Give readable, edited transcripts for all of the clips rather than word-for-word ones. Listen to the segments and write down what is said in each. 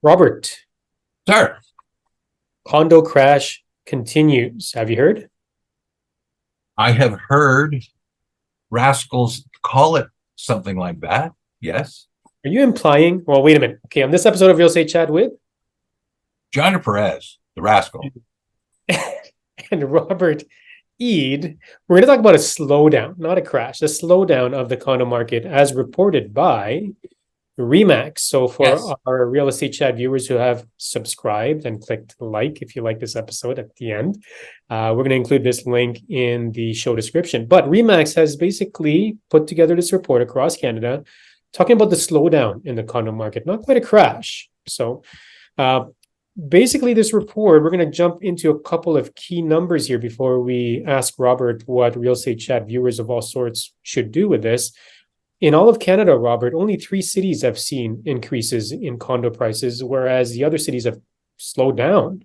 Robert, Sir, condo crash continues. Have you heard? I have heard rascals call it something like that. Yes. Are you implying? Well, wait a minute. Okay, on this episode of Real Estate Chat with Johnny Perez, the rascal. and Robert Eid, we're going to talk about a slowdown, not a crash, a slowdown of the condo market as reported by Remax. So Yes. for our Real Estate Chat viewers who have subscribed and clicked like if you like this episode at the end, we're going to include this link in the show description. But Remax has basically put together this report across Canada talking about the slowdown in the condo market, not quite a crash. So uh, basically this report, we're going to jump into a couple of key numbers here before we ask Robert what Real Estate Chat viewers of all sorts should do with this. In all of Canada, Robert, only 3 cities have seen increases in condo prices, whereas the other cities have slowed down.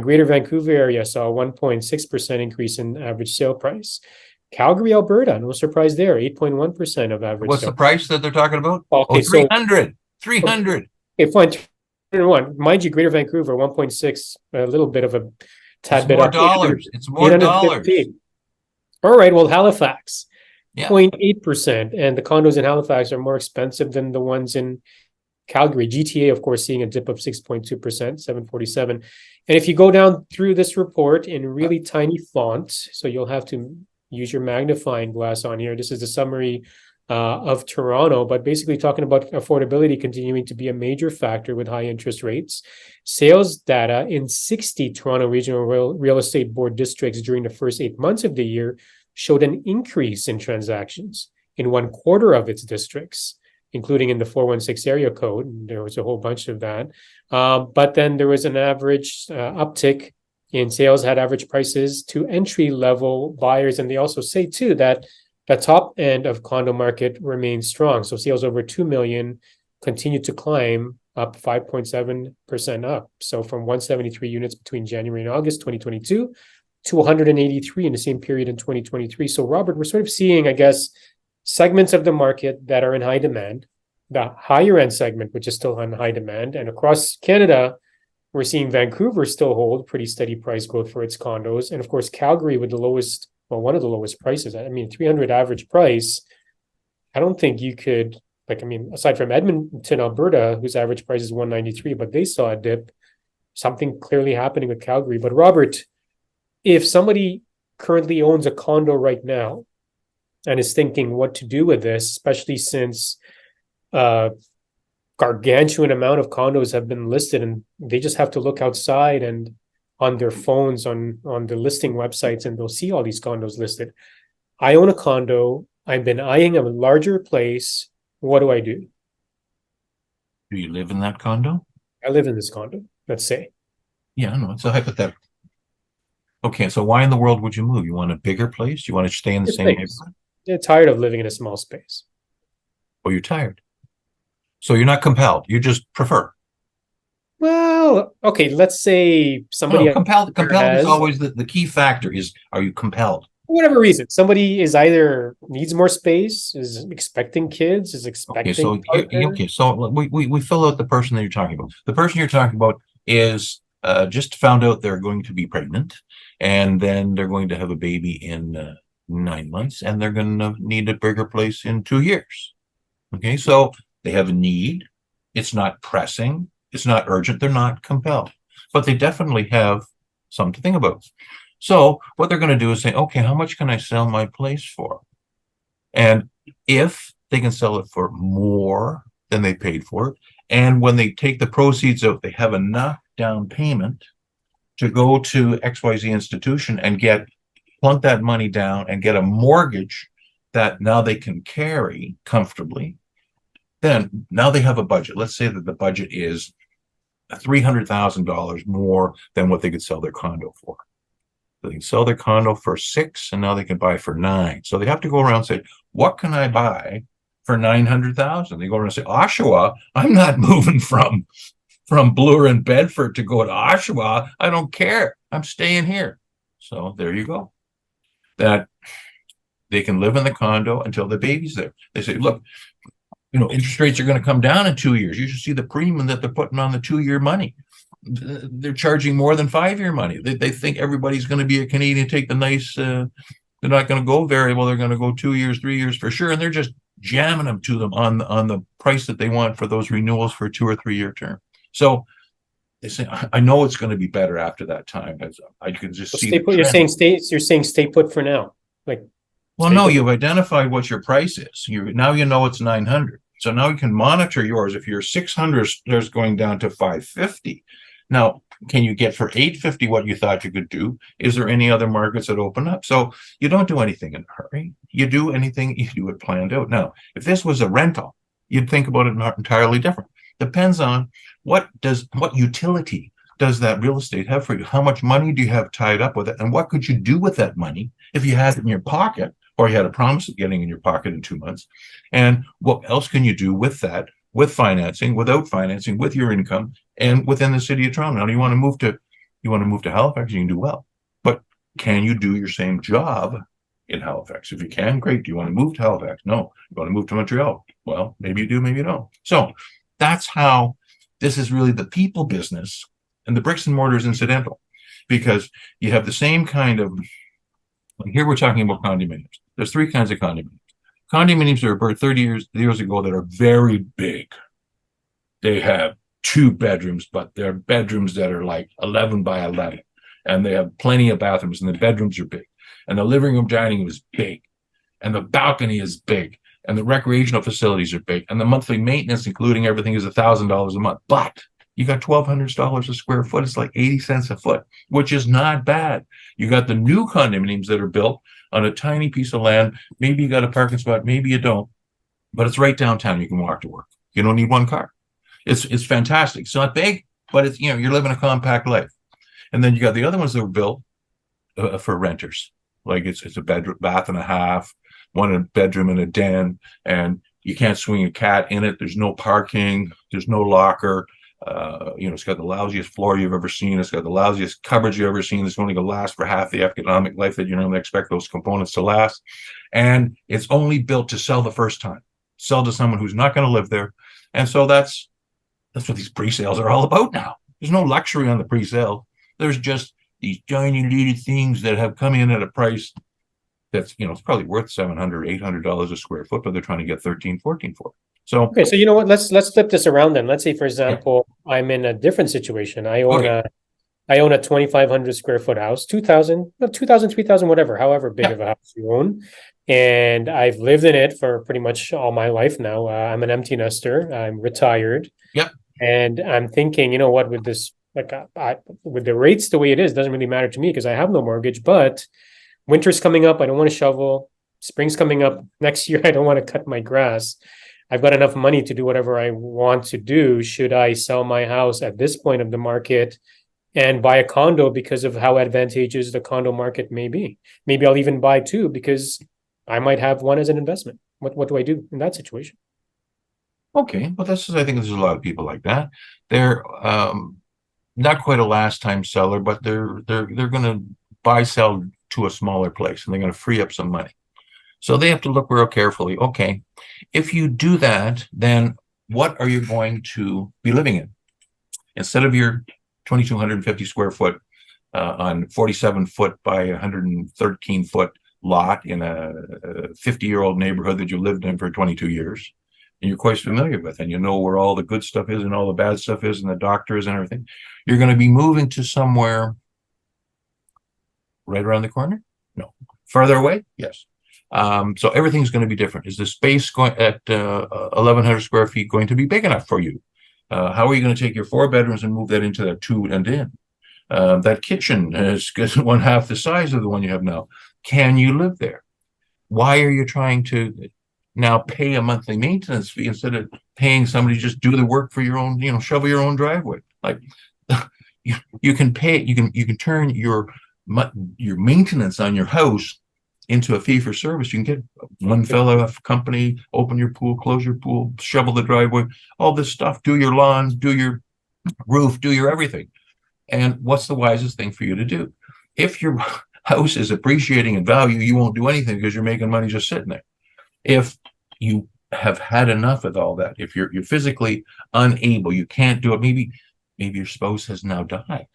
Greater Vancouver area saw a 1.6% increase in average sale price. Calgary, Alberta, no surprise there, 8.1% of average What's sale. the price that they're talking about? Okay, Oh, so 300. 300. okay, fine. 301. Mind you, Greater Vancouver, 1.6, a little bit of a It's tad bit more up, dollars. It's more dollars. 850. All right, well, Halifax, Yeah. 0.8%, and the condos in Halifax are more expensive than the ones in Calgary. GTA, of course, seeing a dip of 6.2%, 747. And if you go down through this report in really tiny font, so you'll have to use your magnifying glass on here. This is the summary of Toronto, but basically talking about affordability continuing to be a major factor with high interest rates. Sales data in 60 Toronto Regional Real Estate Board districts during the first 8 months of the year showed an increase in transactions in 1/4 of its districts, including in the 416 area code. There was a whole bunch of that. But then there was an average uptick in sales at average prices to entry level buyers. And they also say, too, that the top end of condo market remains strong. So sales over 2 million continued to climb up 5.7% up. So from 173 units between January and August 2022 to 183 in the same period in 2023. So Robert, we're sort of seeing, I guess, segments of the market that are in high demand, the higher end segment, which is still on high demand. And across Canada, we're seeing Vancouver still hold pretty steady price growth for its condos. And of course, Calgary with the lowest, well, one of the lowest prices. I mean, 300 average price. I don't think you could, like, I mean, aside from Edmonton, Alberta, whose average price is 193, but they saw a dip, something clearly happening with Calgary. But Robert, if somebody currently owns a condo right now and is thinking what to do with this, especially since gargantuan amount of condos have been listed and they just have to look outside and on their phones on the listing websites and they'll see all these condos listed. I own a condo. I've been eyeing a larger place. What do I do? Do you live in that condo? I live in this condo, let's say. Yeah, no, it's a hypothetical. Okay, so why in the world would you move? You want a bigger place? You want to stay in the same neighborhood? They're tired of living in a small space. Or you're tired? So you're not compelled. You just prefer. Well, okay, let's say somebody Compelled is has, always the key factor is, are you compelled? for whatever reason, somebody is either needs more space, is expecting kids, is Okay, expecting so we fill out the person that you're talking about. The person you're talking about is just found out they're going to be pregnant, and then they're going to have a baby in 9 months, and they're going to need a bigger place in 2 years. Okay, so they have a need. It's not pressing. It's not urgent. They're not compelled, but they definitely have something to think about. So what they're going to do is say, okay, how much can I sell my place for? And if they can sell it for more than they paid for it, and when they take the proceeds out, they have enough down payment to go to XYZ institution and plunk that money down and get a mortgage that now they can carry comfortably, then now they have a budget. Let's say that the budget is $300,000 more than what they could sell their condo for. They can sell their condo for 6, and now they can buy for 9. So they have to go around and say, what can I buy for 900,000? They go around and say, Oshawa, I'm not moving from Bloor and Bedford to go to Oshawa. I don't care. I'm staying here. So there you go. That they can live in the condo until the baby's there. They say, look, interest rates are going to come down in 2 years. You should see the premium that they're putting on the 2-year money. They're charging more than 5-year money. They think everybody's going to be a Canadian, take the nice, they're not going to go variable. They're going to go 2 years, 3 years for sure. And they're just jamming them to them on the price that they want for those renewals for a 2 or 3 year term. So they say, I know it's going to be better after that time. I can just see. Stay put, you're saying stay put for now. Like, well, no, you've identified what your price is. Now you know it's 900. So now you can monitor yours. If your 600 is going down to 550, now can you get for 850 what you thought you could do? Is there any other markets that open up? So you don't do anything in a hurry. You do it planned out. Now, if this was a rental, you'd think about it not entirely different. Depends on what utility does that real estate have for you? How much money do you have tied up with it? And what could you do with that money if you had it in your pocket, or you had a promise of getting in your pocket in 2 months? And what else can you do with that, with financing, without financing, with your income, and within the city of Toronto? Now, you want to move to Halifax, you can do well. But can you do your same job in Halifax? If you can, great. Do you want to move to Halifax? No. You want to move to Montreal? Well, maybe you do, maybe you don't. So that's how this is really the people business, and the bricks and mortar is incidental, because you have the same kind of, here we're talking about condominiums. There's 3 kinds of condominiums. Condominiums are about 30 years ago that are very big. They have 2 bedrooms, but they're bedrooms that are like 11 by 11. And they have plenty of bathrooms, and the bedrooms are big. And the living room, dining room is big. And the balcony is big. And the recreational facilities are big. And the monthly maintenance, including everything, is $1,000 a month. But you got $1,200 a square foot. It's like 80 cents a foot, which is not bad. You got the new condominiums that are built on a tiny piece of land. Maybe you got a parking spot, maybe you don't, but it's right downtown. You can walk to work. You don't need 1 car. It's fantastic. It's not big, but it's, you're living a compact life. And then you got the other ones that were built for renters. Like it's a bedroom, bath and a half, 1 bedroom and a den, and you can't swing a cat in it. There's no parking. There's no locker. It's got the lousiest floor you've ever seen. It's got the lousiest coverage you've ever seen. It's only going to last for half the economic life that you normally expect those components to last. And it's only built to sell the first time, sell to someone who's not going to live there. And so that's what these pre-sales are all about now. There's no luxury on the pre-sale. There's just these tiny little things that have come in at a price that's, it's probably worth $700, $800 a square foot, but they're trying to get 13, 14 for it. So, okay, so you know what? Let's flip this around then. Let's say, for example, I'm in a different situation. I own a 2,500 square foot house, 2,000, 3,000, whatever, however big of a house you own, and I've lived in it for pretty much all my life now. I'm an empty nester. I'm retired. Yep. And I'm thinking, you know what, with this, with the rates the way it is, doesn't really matter to me because I have no mortgage. But winter's coming up. I don't want to shovel. Spring's coming up next year. I don't want to cut my grass. I've got enough money to do whatever I want to do. Should I sell my house at this point of the market and buy a condo because of how advantageous the condo market may be? Maybe I'll even buy 2 because I might have 1 as an investment. What do I do in that situation? Okay, well, I think there's a lot of people like that. They're not quite a last time seller, but they're going to buy, sell to a smaller place, and they're going to free up some money. So they have to look real carefully. Okay, if you do that, then what are you going to be living in? Instead of your 2,250 square foot on 47 foot by 113 foot lot in a 50-year-old neighborhood that you lived in for 22 years, and you're quite familiar with, and you know where all the good stuff is and all the bad stuff is and the doctors and everything, you're going to be moving to somewhere right around the corner? No. Farther away? Yes. So everything's going to be different. Is the space going at 1,100 square feet going to be big enough for you? How are you going to take your 4 bedrooms and move that into that 2 and in? That kitchen is 1/2 the size of the one you have now. Can you live there? Why are you trying to now pay a monthly maintenance fee instead of paying somebody to just do the work for your own, shovel your own driveway? Like you can pay, you can turn your maintenance on your house into a fee for service. You can get one fella company, open your pool, close your pool, shovel the driveway, all this stuff, do your lawns, do your roof, do your everything. And what's the wisest thing for you to do? If your house is appreciating in value, you won't do anything because you're making money just sitting there. If you have had enough with all that. If you're physically unable, you can't do it. Maybe your spouse has now died,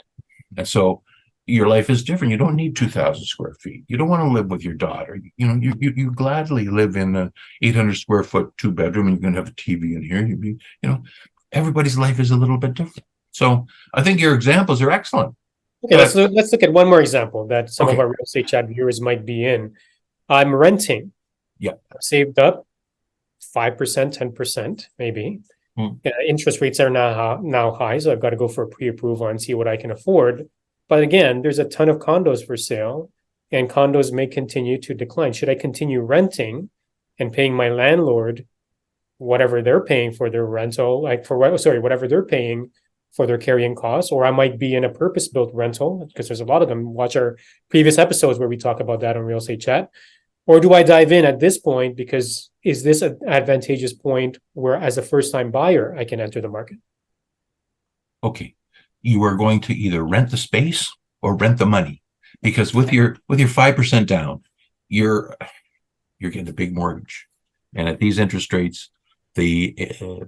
and so your life is different. You don't need 2,000 square feet. You don't want to live with your daughter. You gladly live in a 800 square foot 2 bedroom, and you're going to have a TV in here. Everybody's life is a little bit different. So I think your examples are excellent. Okay, let's look at one more example that some of Okay. our real estate chat viewers might be in. I'm renting. Yeah. I've saved up 5%, 10%, maybe. Interest rates are now high, so I've got to go for a pre-approval and see what I can afford. But again, there's a ton of condos for sale, and condos may continue to decline. Should I continue renting and paying my landlord whatever they're paying for their rental, whatever they're paying for their carrying costs, or I might be in a purpose-built rental, because there's a lot of them. Watch our previous episodes where we talk about that on Real Estate Chat. Or do I dive in at this point, because is this an advantageous point where, as a first-time buyer, I can enter the market? Okay. You are going to either rent the space or rent the money, because with your 5% down, you're getting a big mortgage, and at these interest rates, the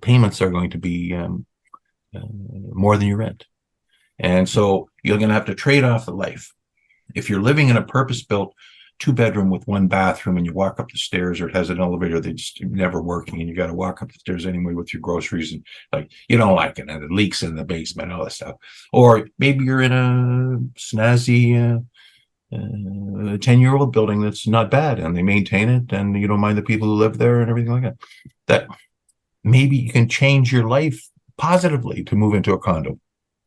payments are going to be more than your rent, and so you're going to have to trade off the life. If you're living in a purpose-built 2 bedroom with 1 bathroom, and you walk up the stairs, or it has an elevator that's never working, and you got to walk up the stairs anyway with your groceries, and like you don't like it, and it leaks in the basement, all that stuff. Or maybe you're in a snazzy 10-year-old building that's not bad, and they maintain it, and you don't mind the people who live there and everything like that. That maybe you can change your life positively to move into a condo.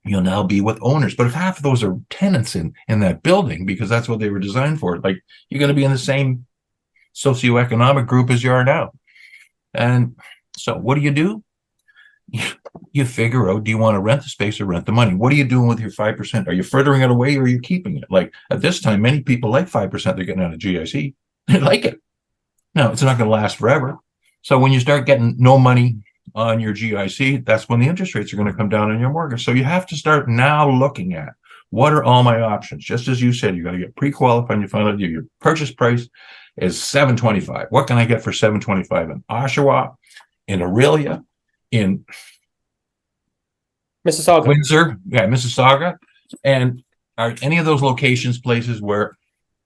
You'll now be with owners. But if half of those are tenants in that building, because that's what they were designed for, like you're going to be in the same socioeconomic group as you are now. And so what do? You figure out, do you want to rent the space or rent the money? What are you doing with your 5%? Are you furthering it away, or are you keeping it? Like at this time, many people like 5% they're getting out of GIC. They like it. No, it's not going to last forever. So when you start getting no money on your GIC, that's when the interest rates are going to come down on your mortgage. So you have to start now looking at, what are all my options? Just as you said, you got to get pre-qualified, and you find out your purchase price is $725. What can I get for $725 in Oshawa, in Aurelia, in Mississauga. Windsor, Mississauga, and are any of those locations places where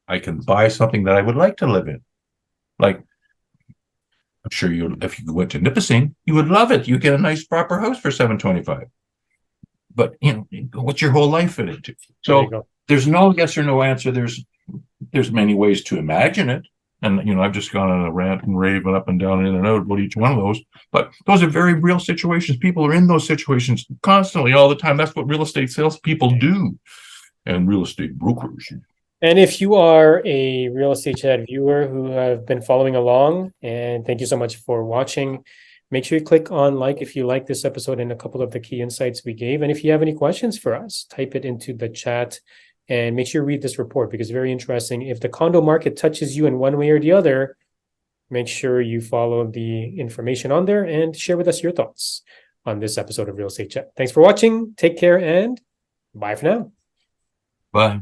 I can buy something that I would like to live in? Like, I'm sure if you went to Nipissing, you would love it. You get a nice proper house for $725. But what's your whole life fit into? So there's no yes or no answer. There's many ways to imagine it. And I've just gone on a rant and raving up and down in and out about each one of those. But those are very real situations. People are in those situations constantly, all the time. That's what real estate salespeople do, and real estate brokers. And if you are a Real Estate Chat viewer who have been following along, and thank you so much for watching, make sure you click on like if you like this episode and a couple of the key insights we gave. And if you have any questions for us, type it into the chat, and make sure you read this report, because it's very interesting. If the condo market touches you in one way or the other, make sure you follow the information on there and share with us your thoughts on this episode of Real Estate Chat. Thanks for watching. Take care, and bye for now. Bye.